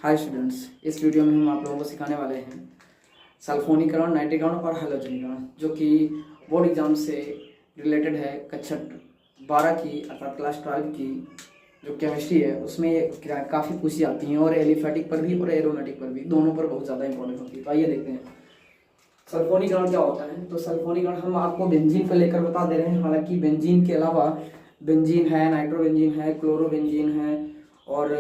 Hi students, इस video में हम आप लोगों को सिखाने वाले हैं सल्फोनीकरण, नाइट्रीकरण और हैलोजनीकरण, जो कि बोर्ड एग्जाम से रिलेटेड है। कक्षा 12 की अर्थात क्लास 12 की जो केमिस्ट्री है उसमें ये काफ़ी पूछी जाती हैं और एलिफेटिक पर भी और एरोमेटिक पर भी, दोनों पर बहुत ज़्यादा इंपॉर्टेंट होती है। तो आइए देखते हैं सल्फोनीकरण क्या होता है। तो सल्फोनीकरण हम आपको बेंजीन को लेकर बता दे रहे हैं। हालांकि बेंजीन के अलावा बेंजीन है, नाइट्रोबेंजीन है, क्लोरोबेंजीन है और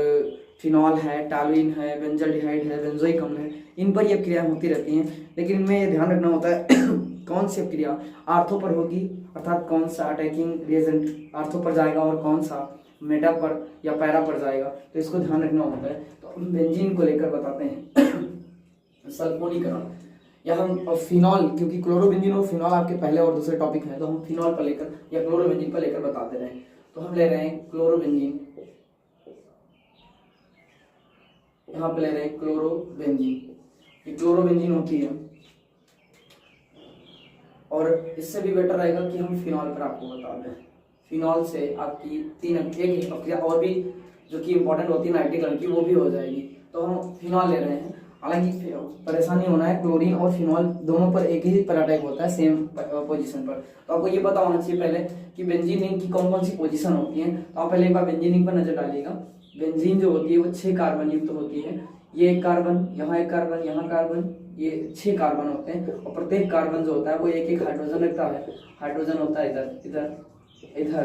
फिनॉल है, टालुइन है, बेंजल्डिहाइड है, बेंजोइक अम्ल है, इन पर यह क्रिया होती रहती हैं। लेकिन इनमें यह ध्यान रखना होता है कौन सी क्रिया आर्थो पर होगी, अर्थात कौन सा अटैकिंग रिएजेंट आर्थो पर जाएगा और कौन सा मेटा पर या पैरा पर जाएगा, तो इसको ध्यान रखना होता है। तो हम बेंजीन को लेकर बताते हैं सल्फोनीकरण, या हम फिनॉल, क्योंकि क्लोरोबेंजीन और फिनॉल आपके पहले और दूसरे टॉपिक हैं, तो हम फिनॉल पर लेकर या क्लोरोबेंजीन पर लेकर बताते रहे। तो हम ले रहे हैं क्लोरोबेंजीन, यहाँ पे ले रहे हैं क्लोरोबेंजीन। ये क्लोरोबेंजीन होती है और इससे भी बेटर रहेगा कि हम फिनॉल पर आपको बता दें। फिनॉल से आपकी एक प्रक्रिया और भी जो कि इंपॉर्टेंट होती है नाइट्रीकरण की, वो भी हो जाएगी। तो हम फिनॉल ले रहे हैं। हालांकि परेशानी होना है, क्लोरीन और फिनॉल दोनों पर एक ही पर अटैक होता है, सेम पोजीशन पर। तो आपको ये पता होना चाहिए पहले कि बेंजीन रिंग की कौन कौन सी पोजीशन होती है। तो आप पहले एक बार बेंजीन रिंग पर नजर डालिएगा। बेंजीन जो होती है वो 6 कार्बन युक्त होती है। ये एक कार्बन, यहाँ एक कार्बन, यहाँ कार्बन, ये 6 कार्बन होते हैं और प्रत्येक कार्बन जो होता है वो एक एक हाइड्रोजन रखता है। हाइड्रोजन होता है इधर इधर इधर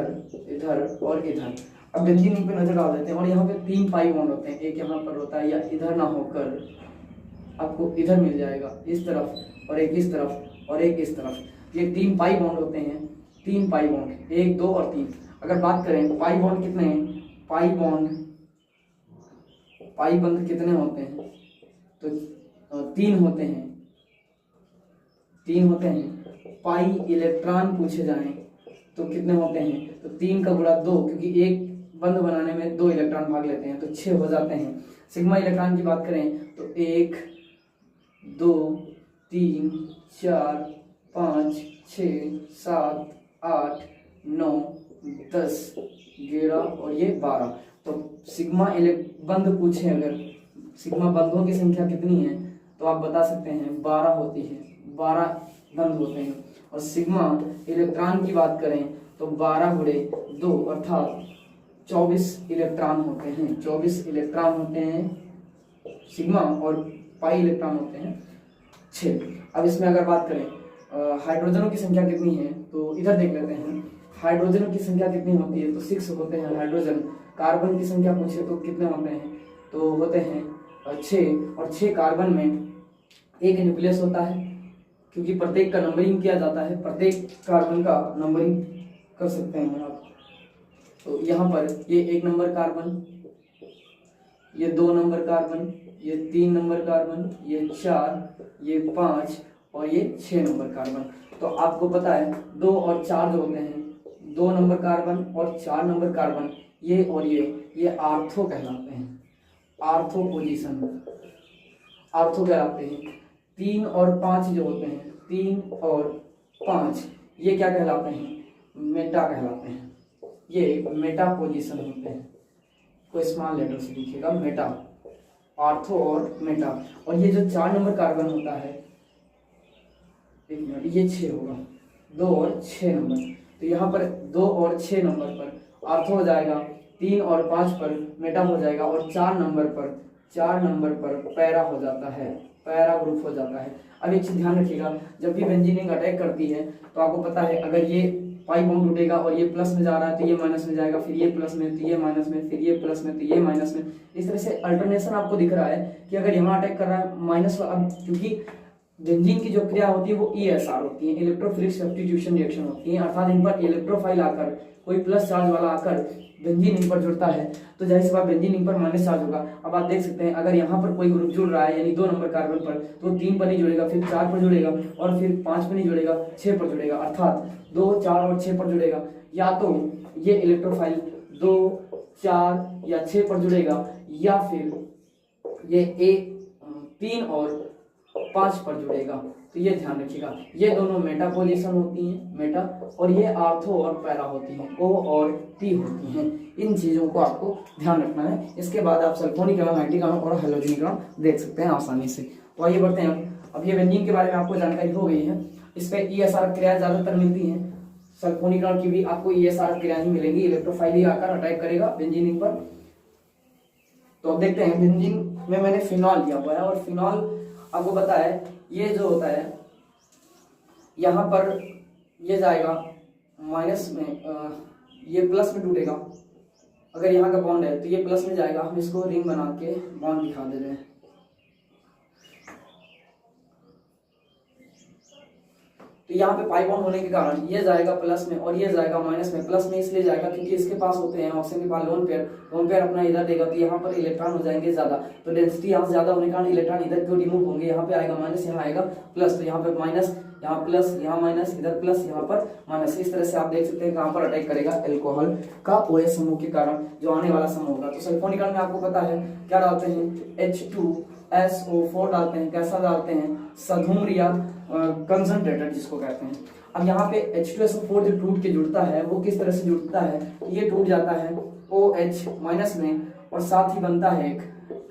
इधर और इधर। अब बेंजीन रिंग पे नजर डाल देते हैं और यहाँ पे 3 पाई बॉन्ड होते हैं। एक यहाँ पर होता है, या इधर ना होकर आपको इधर मिल जाएगा, इस तरफ, और एक इस तरफ और एक इस तरफ। ये 3 पाई बॉन्ड होते हैं। 3 पाई बॉन्ड, 1, 2 और 3। अगर बात करें पाई बॉन्ड कितने हैं, पाई बंध कितने होते हैं, तो 3 होते हैं। 3 होते हैं। पाई इलेक्ट्रॉन पूछे जाएं तो कितने होते हैं, तो 3 का गुणा 2, क्योंकि एक बंध बनाने में 2 इलेक्ट्रॉन भाग लेते हैं, तो 6 हो जाते हैं। सिग्मा इलेक्ट्रॉन की बात करें तो 1, 2, 3, 4, 5, 6, 7, 8, 9, 10, 11 और ये 12। तो सिग्मा बंध पूछे, अगर सिग्मा बंधों की संख्या कितनी है तो आप बता सकते हैं 12 होती है। 12 बंध होते हैं। और सिग्मा इलेक्ट्रॉन की बात करें तो 12 गुणे 2 अर्थात 24 इलेक्ट्रॉन होते हैं। 24 इलेक्ट्रॉन होते हैं सिग्मा, और पाई इलेक्ट्रॉन होते हैं 6। अब इसमें अगर बात करें हाइड्रोजनों की संख्या कितनी है तो इधर देख लेते हैं। हाइड्रोजनों की संख्या कितनी होती है तो 6 होते हैं हाइड्रोजन। कार्बन की संख्या पूछे तो कितने होते हैं, तो होते हैं 6। और 6 कार्बन में एक न्यूक्लियस होता है, क्योंकि प्रत्येक का नंबरिंग किया जाता है। प्रत्येक कार्बन का नंबरिंग कर सकते हैं आप। तो यहाँ पर ये 1 नंबर कार्बन, ये 2 नंबर कार्बन, ये 3 नंबर कार्बन, ये 4, ये 5 और ये 6 नंबर कार्बन। तो आपको पता है 2 और 4 जो होते हैं, 2 नंबर कार्बन और 4 नंबर कार्बन, ये और ये आर्थो कहलाते हैं। आर्थो पोजीशन, आर्थो कहलाते हैं। 3 और 5 जो होते हैं, 3 और 5 ये क्या कहलाते हैं, मेटा कहलाते हैं। ये मेटा पोजीशन होते हैं। कोई स्मॉल लेटर से लिखिएगा, मेटा, आर्थो और मेटा। और ये जो 4 नंबर कार्बन होता है, एक मिनट, ये 6 होगा, 2 और 6 नंबर। तो यहाँ पर 2 और 6 नंबर पर आर्थो हो जाएगा, 3 और 5 पर मेटा हो जाएगा, और 4 नंबर पर पैरा हो जाता है, पैरा ग्रुप हो जाता है। अब एक चीज ध्यान रखिएगा, जब भी बेंजीन रिंग अटैक करती है तो आपको पता है अगर ये पाई बॉन्ड उठेगा और ये प्लस में जा रहा है तो ये माइनस में जाएगा, फिर ये प्लस में तो ये माइनस में, फिर ये प्लस में तो ये माइनस में। इस तरह से अल्टरनेशन आपको दिख रहा है कि अगर यहाँ अटैक कर रहा है माइनस, अब क्योंकि बेंजीन की जो क्रिया होती है वो ESR होती है, इलेक्ट्रोफिलिक सब्स्टिट्यूशन रिएक्शन होती है, अर्थात इन पर इलेक्ट्रोफाइल आकर, कोई प्लस चार्ज वाला आकर बेंजीन रिंग पर जुड़ता है तो जाहिर सी बात बेंजीन रिंग पर माइनस चार्ज होगा। अब आप देख सकते हैं अगर यहाँ पर कोई ग्रुप जुड़ रहा है, यानी 2 नंबर कार्बन पर, तो 3 पर नहीं जुड़ेगा, फिर 4 पर जुड़ेगा, और फिर 5 पर नहीं जुड़ेगा, 6 पर जुड़ेगा, अर्थात 2, 4 और 6 पर जुड़ेगा। या तो ये इलेक्ट्रोफाइल 2, 4 या 6 पर जुड़ेगा, या फिर ये 3 और 5 पर जुड़ेगा। तो ये ध्यान रखिएगा, ये दोनों मेटा पोजीशन होती हैं, मेटा, और ये आर्थो और पैरा होती हैं, O और P होती हैं। इन चीज़ों को आपको ध्यान रखना है। इसके बाद आप सल्फोनीकरण, नाइट्रीकरण और हैलोजनीकरण देख सकते हैं आसानी से। तो आइए बढ़ते हैं। अब ये बेंजीन के बारे में आपको जानकारी हो गई है। इस पर ESR क्रिया ज़्यादातर मिलती हैं। सल्फोनीकरण की भी आपको ESR क्रिया ही मिलेंगी, इलेक्ट्रोफाइल आकर अटैक करेगा बेंजीन पर। तो अब देखते हैं, बेंजीन में मैंने फिनॉल लिया हुआ है, और फिनॉल आपको पता है ये जो होता है यहाँ पर ये जाएगा माइनस में, ये प्लस में टूटेगा। अगर यहाँ का बॉन्ड है तो ये प्लस में जाएगा। हम इसको रिंग बना के बॉन्ड दिखा दे रहे हैं। तो यहाँ पे पाई बॉन्ड होने के कारण ये जाएगा प्लस में और ये जाएगा माइनस में। प्लस में इसलिए जाएगा क्योंकि इसके पास होते हैं ऑक्सीजन के पास लोन पेयर अपना इधर देगा, तो यहाँ पर इलेक्ट्रॉन हो जाएंगे ज्यादा। तो डेंसिटी यहाँ ज्यादा होने के कारण इलेक्ट्रॉन इधर क्यों रिमूव होंगे, यहाँ पे आएगा माइनस, यहाँ आएगा प्लस। तो यहाँ पे माइनस, यहाँ प्लस, यहाँ माइनस, इधर प्लस, यहाँ पर माइनस। इस तरह से आप देख सकते हैं कहाँ पर अटैक करेगा, एल्कोहल का OH समूह के कारण जो आने वाला समूह होगा। तो सल्फोनीकरण में आपको पता है क्या डालते हैं, H2SO4 डालते हैं। कैसा डालते हैं, सधूम्रिया कंसंट्रेटेड जिसको कहते हैं। अब यहाँ पे H2SO4 जो टूट के जुड़ता है वो किस तरह से जुड़ता है, ये टूट जाता है OH माइनस में, और साथ ही बनता है एक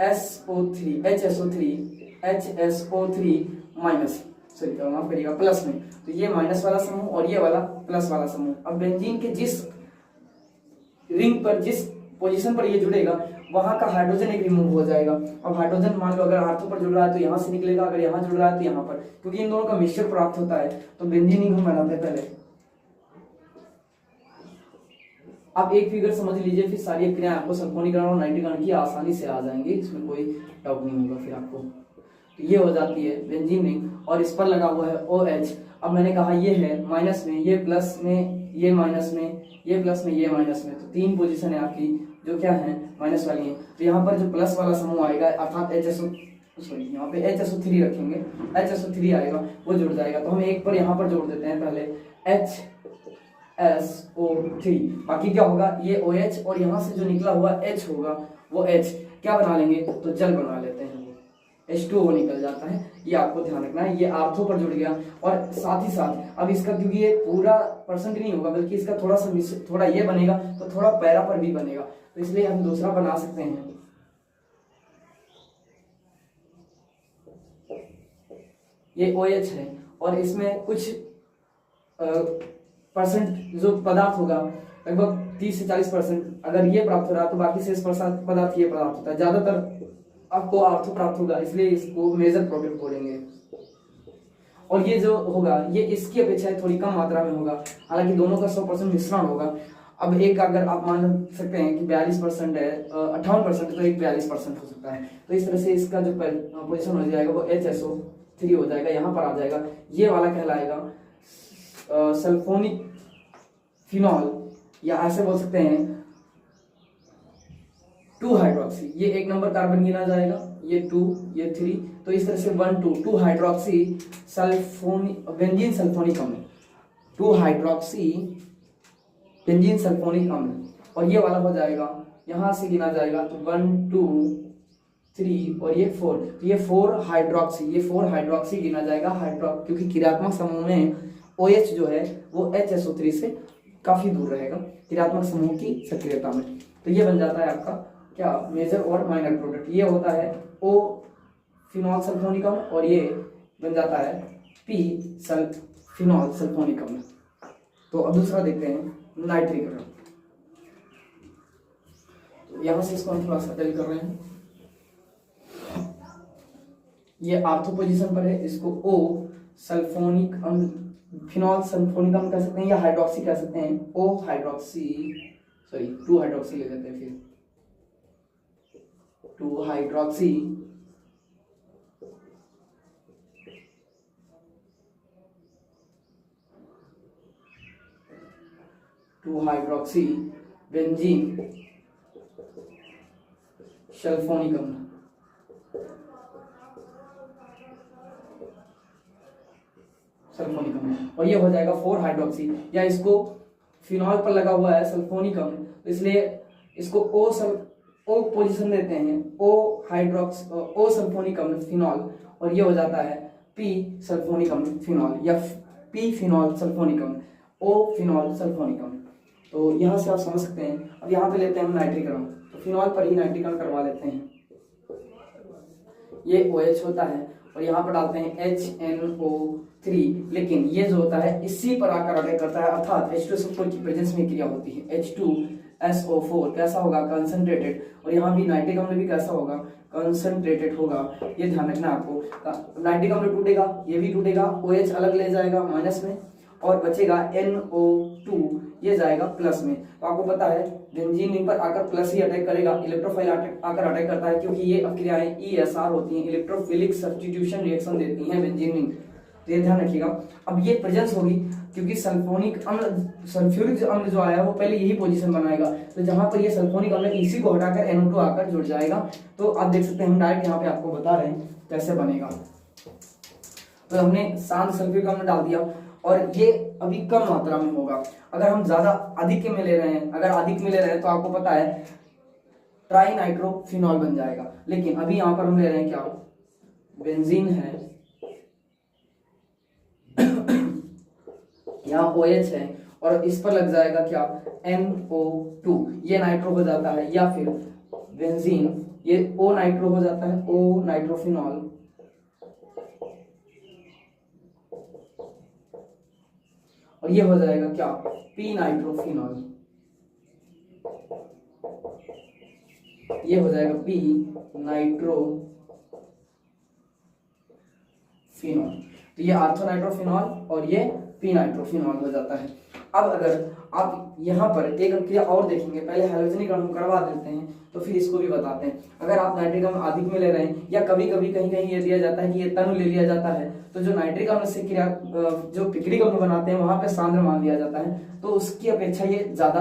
HSO3 माइनस, सॉरी माफ करिएगा, प्लस में। तो ये माइनस वाला समूह और ये वाला प्लस वाला समूह। अब बेंजीन के जिस रिंग पर, जिस पोजीशन पर ये जुड़ेगा, वहां का हाइड्रोजन एक रिमूव हो जाएगा। अब हाइड्रोजन मान लो अगर आर्थो पर जुड़ रहा है तो यहाँ से निकलेगा, अगर यहाँ जुड़ रहा है तो यहाँ पर, क्योंकि इन दोनों का मिक्सचर प्राप्त होता है। तो बेंजीन रिंग हम बनाते हैं पहले। आप एक फिगर समझ लीजिए, फिर सारी क्रियाएं आपको सल्फोनीकरण और नाइट्रीकरण की आसानी से आ जाएंगी, इसमें कोई डाउट नहीं होगा फिर आपको। तो ये हो जाती है बेंजीन रिंग, और इस पर लगा हुआ है OH। अब मैंने कहा ये है माइनस में, ये प्लस में, ये माइनस में, ये प्लस में, ये माइनस में। तो तीन पोजीशन है आपकी जो क्या है, माइनस वाली है। तो यहाँ पर जो प्लस वाला समूह आएगा, अर्थात यहाँ पे HSO3 रखेंगे, HSO3 आएगा, वो जुड़ जाएगा। तो हम एक पर यहाँ पर जोड़ देते हैं पहले HSO3। बाकी क्या होगा, ये OH और यहाँ से जो निकला हुआ H होगा वो H क्या बना लेंगे, तो जल बना लेते हैं, H2O निकल जाता है। ये आपको ध्यान रखना है। ये आर्थो पर जुड़ गया, और साथ ही साथ अब इसका, क्योंकि ये पूरा परसेंट नहीं होगा बल्कि इसका थोड़ा सा थोड़ा ये बनेगा, तो थोड़ा पैरा पर भी बनेगा, तो इसलिए हम दूसरा बना सकते हैं। ये OH है, और इसमें कुछ परसेंट जो पदार्थ होगा, लगभग 30 से 40%, अगर ये प्राप्त हो रहा है तो बाकी शेष पदार्थ ये प्राप्त होता है। ज्यादातर आपको आर्थो प्राप्त होगा, इसलिए इसको मेजर प्रोडक्ट बोलेंगे। और ये जो होगा ये इसकी अपेक्षा थोड़ी कम मात्रा में होगा, हालांकि दोनों का 100% मिश्रण होगा। अब एक अगर आप मान सकते हैं कि 42% है, 58%, तो एक 42% हो सकता है। तो इस तरह से इसका जो पोजीशन हो जाएगा वो HSO3 हो जाएगा, यहाँ पर आ जाएगा। ये वाला कहलाएगा सल्फोनिक फिनॉल, या ऐसे बोल सकते हैं 2 हाइड्रोक्सी। ये एक नंबर कार्बन गिना जाएगा, ये 2, ये 3। तो इस तरह से 1 2 हाइड्रोक्सी बेंजीन सल्फोनिक अम्ल, 2 हाइड्रोक्सी बेंजीन सल्फोनिक अम्ल। और ये वाला हो जाएगा, यहां से गिना जाएगा तो 1 2 3 और ये 4। तो ये 4 हाइड्रोक्सी, ये 4 हाइड्रोक्सी गिना जाएगा क्योंकि क्रियात्मक समूह में OH जो है वो HSO3 से काफी दूर रहेगा क्रियात्मक समूह की सक्रियता में। तो ये बन जाता है आपका क्या, मेजर और माइनर प्रोडक्ट। ये होता है O फिनॉल सल्फोनिक अम्ल, और ये बन जाता है P फिनॉल सल्फोनिक अम्ल। तो अब दूसरा देखते हैं नाइट्रीकरण। तो यहां से इसको हम थोड़ा सा सेटल कर रहे हैं। ये आर्थो पोजीशन पर है, इसको O सल्फोनिक अम्ल, फिनॉल सल्फोनिक अम्ल कह सकते हैं, या हाइड्रोक्सी कह सकते हैं। O हाइड्रोक्सी, सॉरी 2 हाइड्रोक्सी ले लेते हैं, फिर 2 हाइड्रोक्सी बेंजीन सल्फोनिक अम्ल। और ये हो जाएगा 4 हाइड्रोक्सी, या इसको फिनॉल पर लगा हुआ है सल्फोनिक अम्ल, तो इसलिए इसको O पोजीशन देते हैं, O सल्फोनिक अम्ल फिनॉल, और ये हो जाता है पी सल्फोनिक अम्ल फिनॉल या पी फिनॉल सल्फोनिक अम्ल, ओ फिनॉल सल्फोनिक अम्ल। तो यहाँ से आप समझ सकते हैं। अब यहाँ पे लेते हैं हम नाइट्रिक अम्ल, तो फिनॉल पर ही नाइट्रिक अम्ल करवा लेते हैं। ये OH होता है और यहाँ पर डालते हैं HNO3, लेकिन ये जो होता है इसी पर आकर अटैक करता है, अर्थात H2SO4 की प्रेजेंस में क्रिया होती है। H2SO4 कैसा होगा, कंसंट्रेटेड, और यहाँ भी नाइट्रिक अम्ल भी कैसा होगा, कंसंट्रेटेड होगा। ये ध्यान रखना आपको। नाइट्रिक अम्ल टूटेगा, ये भी टूटेगा, OH अलग ले जाएगा माइनस में और बचेगा NO2, ये जाएगा प्लस में। तो आपको पता है बेंजीन रिंग पर आकर प्लस ही अटैक करेगा, इलेक्ट्रोफाइल आकर अटैक करता है, क्योंकि ये अक्रियाएं ESR होती हैं, इलेक्ट्रोफिलिक सब्स्टिट्यूशन रिएक्शन देती हैं बेंजीन रिंग। तो ये ध्यान रखिएगा। अब ये प्रेजेंस होगी क्योंकि सल्फोनिक अम्ल, सल्फ्यूरिक अम्ल जो आया वो पहले यही पोजीशन बनाएगा, तो जहां पर ये सल्फोनिक अम्ल इसी को हटाकर NO2 आकर जुड़ जाएगा। तो आप देख सकते हैं हम डायरेक्ट यहाँ पे आपको बता रहे हैं कैसे बनेगा। तो हमने शांत सल्फ्यूरिक अम्ल डाल दिया और ये अभी कम मात्रा में होगा। अगर हम ज्यादा अधिक में ले रहे हैं, अगर अधिक में ले रहे हैं तो आपको पता है ट्राई नाइट्रोफिनॉल बन जाएगा, लेकिन अभी यहाँ पर हम ले रहे हैं क्या, बेंजीन है, यहाँ OH है और इस पर लग जाएगा क्या, NO2, ये नाइट्रो हो जाता है, या फिर बेंजीन ये O नाइट्रो हो जाता है, O नाइट्रोफिनॉल, और ये हो जाएगा क्या, P नाइट्रोफिनॉल, ये हो जाएगा P नाइट्रोफिनॉल। तो ये आर्थोनाइट्रोफिनॉल और ये P नाइट्रोफिनॉल हो जाता है। अब अगर आप यहाँ पर एक क्रिया और देखेंगे, पहले हैलोजेनिक अम्ल करवा देते हैं तो फिर इसको भी बताते हैं। अगर आप नाइट्रिक अम्ल अधिक में ले रहे हैं, या कभी कभी कहीं कहीं ये दिया जाता है कि ये तनु ले लिया जाता है, तो जो नाइट्रिक अम्ल से क्रिया जो पिक्रिक अम्ल बनाते हैं वहां पे सांद्र मान लिया जाता है, तो उसकी अपेक्षा ये ज्यादा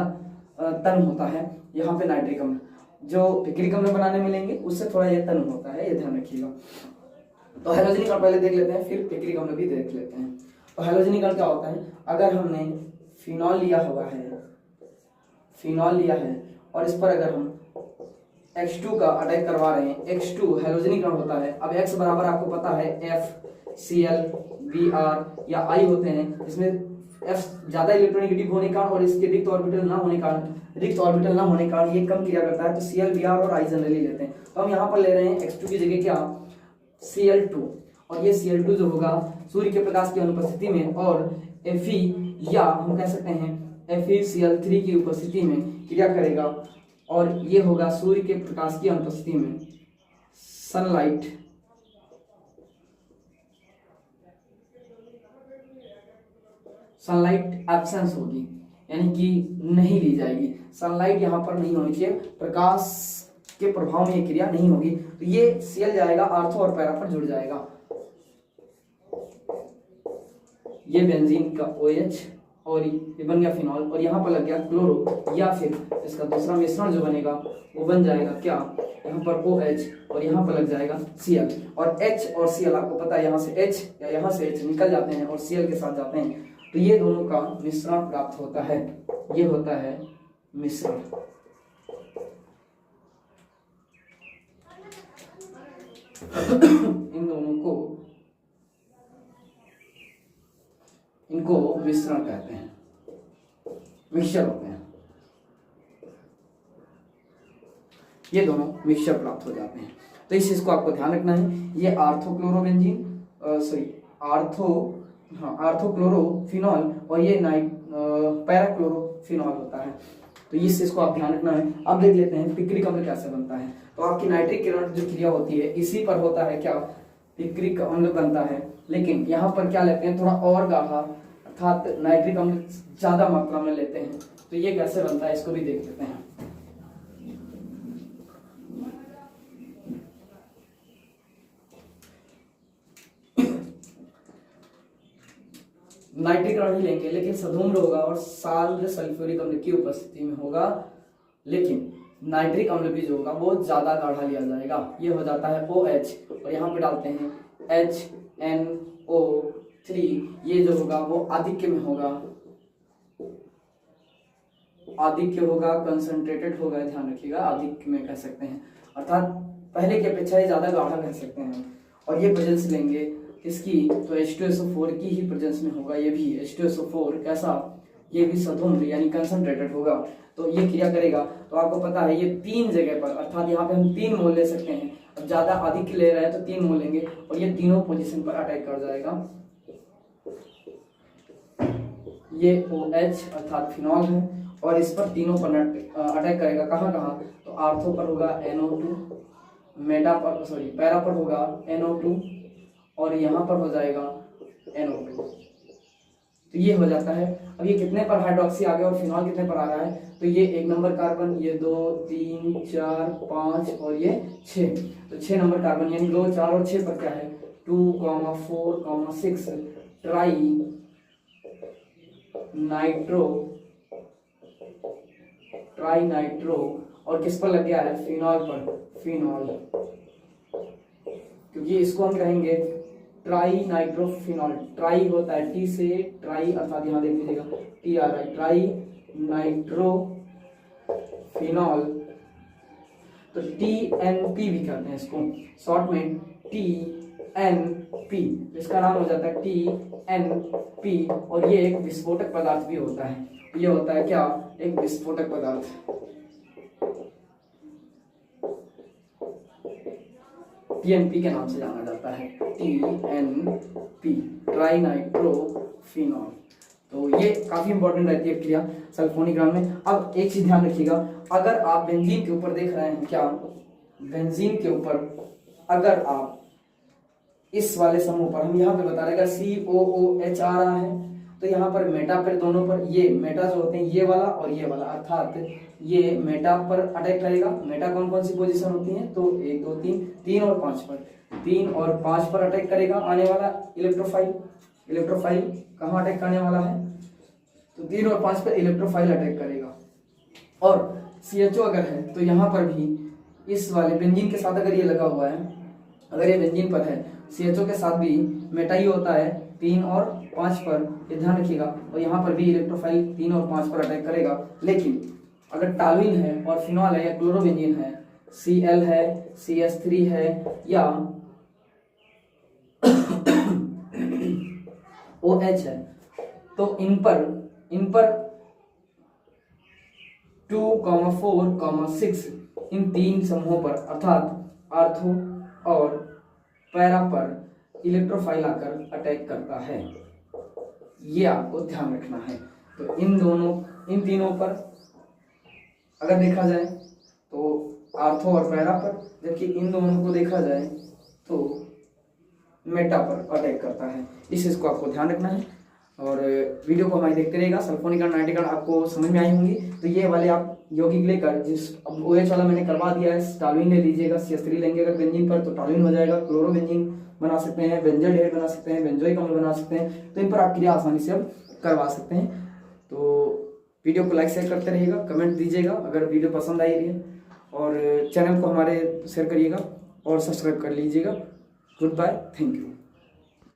तन होता है। यहाँ पे नाइट्रिक अम्ल जो पिक्रिक अम्ल बनाने में लेंगे उससे थोड़ा ये तन होता है, ये ध्यान रखिएगा। तो हैलोजेनिक अम्ल पहले देख लेते हैं, फिर पिक्रिक अम्ल भी देख लेते हैं। तो हैलोजेनिक अम्ल क्या होता है, अगर हमने फिनॉल लिया हुआ है, फिनॉल लिया है और इस पर अगर हम H2 का अटैक करवा रहे हैं, H2 हैलोजेनिक अम्ल होता है। अब X बराबर आपको पता है FCl Br या I होते हैं, इसमें F ज्यादा इलेक्ट्रोनेगेटिव होने का और इसके रिक्त ऑर्बिटल ना होने का ये कम क्रिया करता है, तो Cl Br और I जनरली लेते हैं। तो हम यहाँ पर ले रहे हैं H2 की जगह क्या, Cl2, और ये Cl2 जो होगा सूर्य के प्रकाश की अनुपस्थिति में और Fe या हम कह सकते हैं FeCl3 की उपस्थिति में क्रिया करेगा, और ये होगा सूर्य के प्रकाश की अनुपस्थिति में, सनलाइट एब्सेंस होगी, यानी कि नहीं ली जाएगी, सनलाइट यहाँ पर नहीं होनी चाहिए, प्रकाश के प्रभाव में ये क्रिया नहीं होगी। तो ये Cl जाएगा आर्थो और पैरा पर जुड़ जाएगा, ये बेंजीन का OH और ये बन गया फिनॉल, और यहाँ पर लग गया क्लोरो, या फिर इसका दूसरा मिश्रण जो बनेगा वो बन जाएगा क्या, यहाँ पर OH और यहाँ पर लग जाएगा Cl, और H और Cl आपको पता है यहाँ से H या यहाँ से H निकल जाते हैं और Cl के साथ जाते हैं, तो ये दोनों का मिश्रण प्राप्त होता है, ये होता है मिश्रण। इन दोनों को, इनको मिश्रण कहते हैं, मिक्सचर होते हैं, ये दोनों मिक्सचर प्राप्त हो जाते हैं। तो इस चीज को आपको ध्यान रखना है। ये आर्थोक्लोरोबेंजीन आर्थोक्लोरोफिनॉल और ये पैराक्लोरोफिनॉल होता है। तो इस चीज को आप ध्यान रखना है। अब देख लेते हैं पिक्रिक अम्ल कैसे बनता है। तो आपकी नाइट्रिक किरण जो क्रिया होती है इसी पर होता है क्या, पिक्रिक अम्ल बनता है, लेकिन यहाँ पर क्या लेते हैं, थोड़ा और गाढ़ा, अर्थात नाइट्रिक अम्ल ज्यादा मात्रा में लेते हैं। तो ये कैसे बनता है इसको भी देख लेते हैं। नाइट्रिक अम्ल ही लेंगे, लेकिन सधूम्र होगा और सांद्र सल्फ्यूरिक अम्ल की उपस्थिति में होगा, लेकिन नाइट्रिक अम्ल भी जो होगा वो ज्यादा गाढ़ा लिया जाएगा। ये हो जाता है OH और यहाँ पे डालते हैं HNO3, ये जो होगा वो आधिक्य में होगा, आधिक्य होगा, कंसंट्रेटेड होगा, ध्यान रखिएगा, आधिक्य में कह सकते हैं, अर्थात पहले की अपेक्षा ये ज्यादा गाढ़ा कह सकते हैं। और ये प्रेजेंस लेंगे इसकी, तो H2SO4 की ही प्रेजेंस में होगा ये भी H2SO4 कैसा, ये भी सधुम्र यानी कंसंट्रेटेड होगा। तो ये क्रिया करेगा। तो आपको पता है ये 3 जगह पर, अर्थात यहाँ पे हम 3 मोल ले सकते हैं। अब ज्यादा अधिक ले रहे हैं तो 3 मोल लेंगे और ये तीनों पोजीशन पर अटैक कर जाएगा। ये OH अर्थात फिनॉल है और इस पर तीनों पर अटैक करेगा। कहाँ कहाँ, तो आर्थो पर होगा NO2, मेटा पर सॉरी पैरा पर होगा NO2 और यहाँ पर हो जाएगा NO2। तो ये हो जाता है। अब ये कितने पर हाइड्रोक्सी आ गया और फिनॉल कितने पर आ रहा है, तो ये 1 नंबर कार्बन, ये 2 3 4 5 और ये 6, तो 6 नंबर कार्बन यानी 2 4 और 6 पर क्या है 2, 4, 6 ट्राई नाइट्रो और किस पर लग गया है, फिनॉल पर, फिनॉल, क्योंकि इसको हम कहेंगे ट्राई नाइट्रोफिनॉल। ट्राई होता है टी से, ट्राई अर्थात यहाँ देख लीजिएगा TRI, ट्राई नाइट्रोफिनॉल। तो TNP भी कहते हैं इसको, शॉर्ट में TNP, इसका नाम हो जाता है TNP। और ये एक विस्फोटक पदार्थ भी होता है। ये होता है क्या, एक विस्फोटक पदार्थ। TNP के नाम से जाना जाता है, TNP, ट्राई नाइट्रोफिनॉल। तो ये काफी इंपॉर्टेंट रहती है क्रिया सल्फोनीग्राम में। अब एक चीज ध्यान रखिएगा, अगर आप बेंजीन के ऊपर देख रहे हैं, क्या बेंजीन के ऊपर अगर आप इस वाले समूह पर, हम यहाँ पे बता रहे COOH आ रहा है, तो यहाँ पर मेटा पर, दोनों पर, ये मेटा जो होते हैं ये वाला और ये वाला, अर्थात ये मेटा पर अटैक करेगा। मेटा कौन कौन सी पोजीशन होती है, तो 1 2 3 और 5 पर, 3 और 5 पर अटैक करेगा आने वाला इलेक्ट्रोफाइल। इलेक्ट्रोफाइल कहाँ अटैक करने वाला है, तो 3 और 5 पर इलेक्ट्रोफाइल अटैक करेगा। और CHO अगर है तो यहाँ पर भी इस वाले बेंजीन के साथ अगर ये लगा हुआ है, अगर ये बेंजीन पर है, CHO के साथ भी मेटा ही होता है 3 और 5 पर, ये ध्यान रखिएगा। और यहाँ पर भी इलेक्ट्रोफाइल 3 और 5 पर अटैक करेगा। लेकिन अगर टालुइन है और फिनॉल है या क्लोरोबेंजीन है, Cl है, CH3 है या OH है, तो इन पर 2, 4, 6 इन 3 समूहों पर अर्थात आर्थो और पैरा पर इलेक्ट्रोफाइल आकर अटैक करता है। ये आपको ध्यान रखना है। तो इन तीनों पर अगर देखा जाए तो आर्थो और पैरा पर, जबकि इन दोनों को देखा जाए तो मेटा पर अटैक करता है। इस चीज को आपको ध्यान रखना है और वीडियो को हमारी देखते रहेगा। सल्फोनिक नाइट्रिक आपको समझ में आई होंगी। तो ये वाले आप यौगिक लेकर, जिस अब OH वाला मैंने करवा दिया है, टालुइन ले लीजिएगा, CH3 लेंगे अगर बेंजीन पर तो टालुइन हो जाएगा, क्लोरोबेंजीन बना सकते हैं, बेंजोइड बना सकते हैं, बेंजोइक अम्ल बना सकते हैं। तो इन पर आप क्रिया आसानी से अब करवा सकते हैं। तो वीडियो को लाइक शेयर करते रहिएगा, कमेंट दीजिएगा अगर वीडियो पसंद आई है, और चैनल को हमारे शेयर करिएगा और सब्सक्राइब कर लीजिएगा। Good bye, thank you.